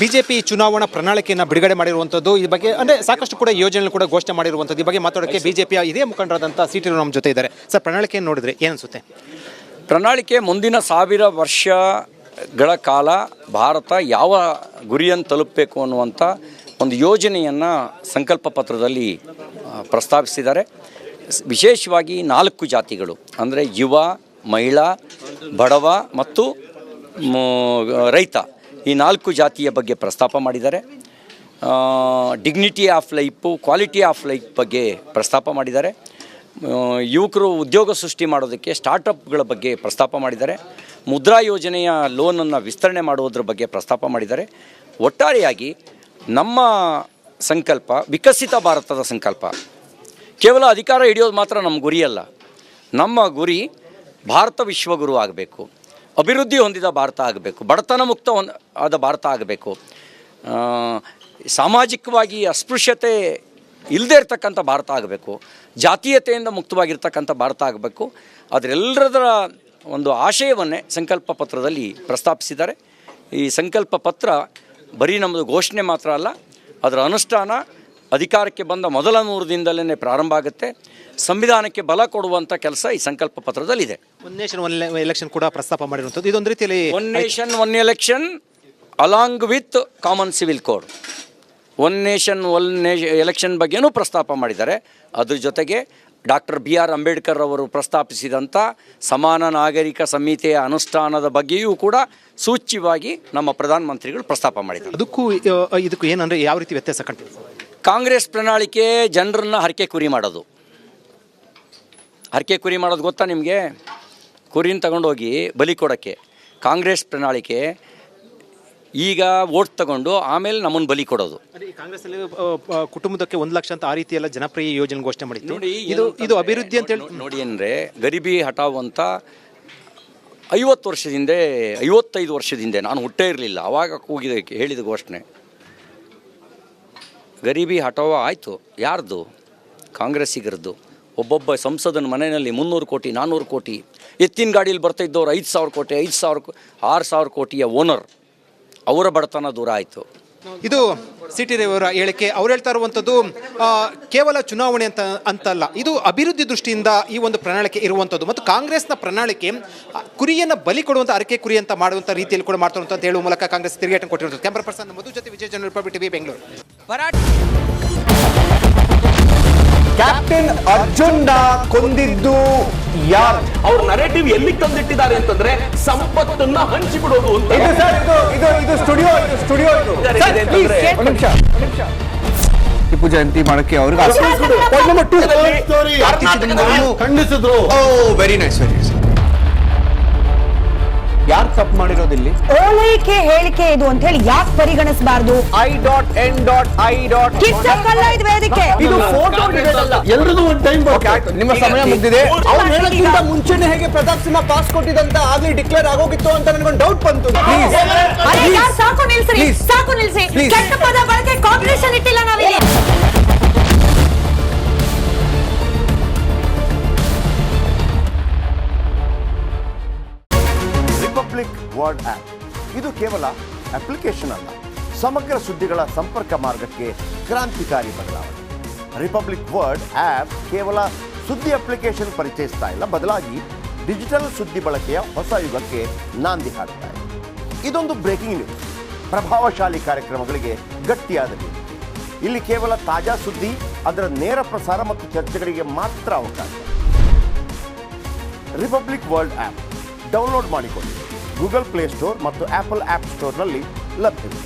BJP ಚುನಾವಣಾ ಪ್ರಣಾಳಿಕೆಯನ್ನು ಬಿಡುಗಡೆ ಮಾಡಿರುವಂಥದ್ದು ಈ ಬಗ್ಗೆ ಅಂದರೆ ಸಾಕಷ್ಟು ಕೂಡ ಯೋಜನೆಗಳು ಕೂಡ ಘೋಷಣೆ ಮಾಡಿರುವಂಥದ್ದು ಈ ಬಗ್ಗೆ ಮಾತಾಡೋಕ್ಕೆ ಬಿಜೆಪಿಯ ಇದೇ ಮುಖಂಡರಾದಂಥ ಸಿ.ಟಿ. ನಮ್ಮ ಜೊತೆ ಇದ್ದಾರೆ. ಸರ್, ಪ್ರಣಾಳಿಕೆಯನ್ನು ನೋಡಿದ್ರೆ ಏನನ್ಸುತ್ತೆ? ಪ್ರಣಾಳಿಕೆ ಮುಂದಿನ 1000 ವರ್ಷಗಳ ಕಾಲ ಭಾರತ ಯಾವ ಗುರಿಯನ್ನು ತಲುಪಬೇಕು ಅನ್ನುವಂಥ ಒಂದು ಯೋಜನೆಯನ್ನು ಸಂಕಲ್ಪ ಪತ್ರದಲ್ಲಿ ಪ್ರಸ್ತಾವಿಸಿದ್ದಾರೆ. ವಿಶೇಷವಾಗಿ 4 ಜಾತಿಗಳು ಅಂದರೆ ಯುವ, ಮಹಿಳಾ, ಬಡವ ಮತ್ತು ರೈತ, ಈ 4 ಜಾತಿಯ ಬಗ್ಗೆ ಪ್ರಸ್ತಾಪ ಮಾಡಿದ್ದಾರೆ. Dignity of life, quality of life ಬಗ್ಗೆ ಪ್ರಸ್ತಾಪ ಮಾಡಿದ್ದಾರೆ. ಯುವಕರು ಉದ್ಯೋಗ ಸೃಷ್ಟಿ ಮಾಡೋದಕ್ಕೆ ಸ್ಟಾರ್ಟಪ್ಗಳ ಬಗ್ಗೆ ಪ್ರಸ್ತಾಪ ಮಾಡಿದ್ದಾರೆ. ಮುದ್ರಾ ಯೋಜನೆಯ ಲೋನನ್ನು ವಿಸ್ತರಣೆ ಮಾಡುವುದರ ಬಗ್ಗೆ ಪ್ರಸ್ತಾಪ ಮಾಡಿದ್ದಾರೆ. ಒಟ್ಟಾರೆಯಾಗಿ ನಮ್ಮ ಸಂಕಲ್ಪ ವಿಕಸಿತ ಭಾರತದ ಸಂಕಲ್ಪ. ಕೇವಲ ಅಧಿಕಾರ ಹಿಡಿಯೋದು ಮಾತ್ರ ನಮ್ಮ ಗುರಿಯಲ್ಲ. ನಮ್ಮ ಗುರಿ ಭಾರತ ವಿಶ್ವಗುರು ಆಗಬೇಕು, ಅಭಿವೃದ್ಧಿ ಹೊಂದಿದ ಭಾರತ ಆಗಬೇಕು, ಬಡತನ ಮುಕ್ತ ಆದ ಭಾರತ ಆಗಬೇಕು, ಸಾಮಾಜಿಕವಾಗಿ ಅಸ್ಪೃಶ್ಯತೆ ಇಲ್ಲದೇ ಇರತಕ್ಕಂಥ ಭಾರತ ಆಗಬೇಕು, ಜಾತೀಯತೆಯಿಂದ ಮುಕ್ತವಾಗಿರ್ತಕ್ಕಂಥ ಭಾರತ ಆಗಬೇಕು. ಅದರೆಲ್ಲದರ ಒಂದು ಆಶಯವನ್ನೇ ಸಂಕಲ್ಪ ಪತ್ರದಲ್ಲಿ ಪ್ರಸ್ತಾಪಿಸಿದ್ದಾರೆ. ಈ ಸಂಕಲ್ಪ ಪತ್ರ ಬರೀ ನಮ್ಮದು ಘೋಷಣೆ ಮಾತ್ರ ಅಲ್ಲ, ಅದರ ಅನುಷ್ಠಾನ ಅಧಿಕಾರಕ್ಕೆ ಬಂದ ಮೊದಲ 100 ದಿನದಲ್ಲೇ ಪ್ರಾರಂಭ ಆಗುತ್ತೆ. ಸಂವಿಧಾನಕ್ಕೆ ಬಲ ಕೊಡುವಂಥ ಕೆಲಸ ಈ ಸಂಕಲ್ಪ ಪತ್ರದಲ್ಲಿದೆ. ಒನ್ ನೇಷನ್ ಒನ್ ಎಲೆಕ್ಷನ್ ಕೂಡ ಪ್ರಸ್ತಾಪ ಮಾಡಿರುವಂಥದ್ದು ಇದೊಂದು ರೀತಿಯಲ್ಲಿ one nation one election along with common civil code. One nation one election ಬಗ್ಗೆನೂ ಪ್ರಸ್ತಾಪ ಮಾಡಿದ್ದಾರೆ. ಅದ್ರ ಜೊತೆಗೆ ಡಾಕ್ಟರ್ B.R. ಅಂಬೇಡ್ಕರ್ ಅವರು ಪ್ರಸ್ತಾಪಿಸಿದಂಥ ಸಮಾನ ನಾಗರಿಕ ಸಂಹಿತೆಯ ಅನುಷ್ಠಾನದ ಬಗ್ಗೆಯೂ ಕೂಡ ಸೂಚ್ಯವಾಗಿ ನಮ್ಮ ಪ್ರಧಾನಮಂತ್ರಿಗಳು ಪ್ರಸ್ತಾಪ ಮಾಡಿದ್ದಾರೆ. ಇದಕ್ಕೂ ಏನಂದರೆ ಯಾವ ರೀತಿ ವ್ಯತ್ಯಾಸ ಕಂಡು? ಕಾಂಗ್ರೆಸ್ ಪ್ರಣಾಳಿಕೆ ಜನರನ್ನು ಹರಕೆ ಕುರಿ ಮಾಡೋದು. ಹರಕೆ ಕುರಿ ಮಾಡೋದು ಗೊತ್ತಾ ನಿಮಗೆ? ಕುರಿನ ತಗೊಂಡೋಗಿ ಬಲಿ ಕೊಡೋಕ್ಕೆ. ಕಾಂಗ್ರೆಸ್ ಪ್ರಣಾಳಿಕೆ ಈಗ ವೋಟ್ ತಗೊಂಡು ಆಮೇಲೆ ನಮ್ಮನ್ನು ಬಲಿ ಕೊಡೋದು. ಕಾಂಗ್ರೆಸ್ನಲ್ಲಿ ಕುಟುಂಬಕ್ಕೆ 1 ಲಕ್ಷ ಅಂತ ಆ ರೀತಿ ಎಲ್ಲ ಜನಪ್ರಿಯ ಯೋಜನೆ ಘೋಷಣೆ ಮಾಡಿತ್ತು. ನೋಡಿ, ಇದು ಅಭಿವೃದ್ಧಿ ಅಂತ ಹೇಳಿ ನೋಡಿ. ಅಂದರೆ ಗರೀಬಿ ಹಟಾವ್ ಅಂತ 50 ವರ್ಷದಿಂದ 55 ವರ್ಷದಿಂದ ನಾನು ಹುಟ್ಟೇ ಇರಲಿಲ್ಲ ಆವಾಗ ಕೂಗಿದೆ ಹೇಳಿದ ಘೋಷಣೆ. ಗರೀಬಿ ಹಟಾವ ಆಯಿತು. ಯಾರ್ದು? ಕಾಂಗ್ರೆಸ್ಸಿಗರದ್ದು. ಒಬ್ಬೊಬ್ಬ ಸಂಸದನ ಮನೆಯಲ್ಲಿ 300 ಕೋಟಿ 400 ಕೋಟಿ ಎತ್ತಿನ ಗಾಡೀಲಿ ಬರ್ತಾ ಇದ್ದವ್ರು 5,000 ಕೋಟಿ 6,000 ಕೋಟಿಯ ಓನರ್. ಅವರ ಬಡತನ ದೂರ ಆಯಿತು. ಇದು ಸಿ.ಟಿ. ಅವರ ಹೇಳಿಕೆ. ಅವ್ರು ಹೇಳ್ತಾ ಇರುವಂಥದ್ದು ಕೇವಲ ಚುನಾವಣೆ ಅಂತಲ್ಲ, ಇದು ಅಭಿವೃದ್ಧಿ ದೃಷ್ಟಿಯಿಂದ ಈ ಒಂದು ಪ್ರಣಾಳಿಕೆ ಇರುವಂಥದ್ದು. ಮತ್ತು ಕಾಂಗ್ರೆಸ್ನ ಪ್ರಣಾಳಿಕೆ ಕುರಿಯನ್ನು ಬಲಿ ಕೊಡುವಂಥ ಅರಕೆ ಕುರಿ ಅಂತ ಮಾಡುವಂಥ ರೀತಿಯಲ್ಲಿ ಕೂಡ ಮಾಡ್ತಾರೆ ಅಂತ ಹೇಳುವ ಮೂಲಕ ಕಾಂಗ್ರೆಸ್ ತಿರುಗೇಟನ್ನು ಕೊಟ್ಟಿರುವಂಥದ್ದು. ಕ್ಯಾಮರಾ ಪರ್ಸನ್ ಮಧು ಜೊತೆ ವಿಜಯ ಜನ, Republic TV, Bengaluru. Captain Arjun ಕೊಂದಿದ್ದು ಯಾರು? ಅವ್ರ ನರೇಟಿವ್ ಎಲ್ಲಿ ತಂದಿಟ್ಟಿದ್ದಾರೆ ಅಂತಂದ್ರೆ ಸಂಪತ್ತನ್ನ ಹಂಚಿಬಿಡೋದು ಅಂತ. ಇದು ಸ್ಟುಡಿಯೋ ಟಿಪ್ಪು ಜಯಂತಿ ಮಾಡಕ್ಕೆ ಅವ್ರಿಗೆ ಖಂಡಿಸಿದ್ರು. Very nice. ಯಾರು ತಪ್ಪು ಮಾಡಿರೋದಿಲ್ಲಿ? ಓಲೈಕೆ ಹೇಳಿಕೆ ಇದು ಅಂತ ಹೇಳಿ ಯಾಕೆ ಪರಿಗಣಿಸಬಾರದು? ಇದು ಫೋಟೋ ಎಲ್ಲರದು ಒಂದು ಟೈಮ್. ನಿಮ್ಮ ಸಮಯ ಮುಗಿದಿದೆ. ಅವ್ರು ಹೇಳಕ್ಕಿಂತ ಮುಂಚೆನೆ ಹೇಗೆ ಪ್ರತಾಪ್ ಸಿಂಹ ಪಾಸ್ ಕೊಟ್ಟಿದಂತ ಆಗ್ಲಿ ಡಿಕ್ಲೇರ್ ಆಗೋಗಿತ್ತು ಅಂತ ನನಗೊಂದು ಡೌಟ್ ಬಂತು. ಸಾಕು ನಿಲ್ಸಿ. ಕೆಟ್ಟ ಪದ ಬಳಕೆ ಕಾಂಪಿಟೇಷನ್ ಇಟ್ಟಿಲ್ಲ ನಾವಿಲ್ಲಿ. ರಿಪಬ್ಲಿಕ್ ವರ್ಡ್ ಆಪ್ ಇದು ಕೇವಲ ಅಪ್ಲಿಕೇಶನ್ ಅಲ್ಲ, ಸಮಗ್ರ ಸುದ್ದಿಗಳ ಸಂಪರ್ಕ ಮಾರ್ಗಕ್ಕೆ ಕ್ರಾಂತಿಕಾರಿ ಬದಲಾವಣೆ. ರಿಪಬ್ಲಿಕ್ ವರ್ಡ್ ಆಪ್ ಕೇವಲ ಸುದ್ದಿ ಅಪ್ಲಿಕೇಶನ್ ಪರಿಚಯಿಸ್ತಾ ಇಲ್ಲ, ಬದಲಾಗಿ ಡಿಜಿಟಲ್ ಸುದ್ದಿ ಬಳಕೆಯ ಹೊಸ ಯುಗಕ್ಕೆ ನಾಂದಿ ಹಾಡ್ತಾ ಇದೆ. ಇದೊಂದು ಬ್ರೇಕಿಂಗ್ ನ್ಯೂಸ್, ಪ್ರಭಾವಶಾಲಿ ಕಾರ್ಯಕ್ರಮಗಳಿಗೆ ಗಟ್ಟಿಯಾದ ನ್ಯೂಸ್. ಇಲ್ಲಿ ಕೇವಲ ತಾಜಾ ಸುದ್ದಿ, ಅದರ ನೇರ ಪ್ರಸಾರ ಮತ್ತು ಚರ್ಚೆಗಳಿಗೆ ಮಾತ್ರ ಅವಕಾಶ. ರಿಪಬ್ಲಿಕ್ ವರ್ಲ್ಡ್ ಆ್ಯಪ್ ಡೌನ್ಲೋಡ್ ಮಾಡಿಕೊಳ್ಳಿ. ಗೂಗಲ್ ಪ್ಲೇ ಸ್ಟೋರ್ ಮತ್ತು ಆಪಲ್ ಆ್ಯಪ್ ಸ್ಟೋರ್ನಲ್ಲಿ ಲಭ್ಯವಿದೆ.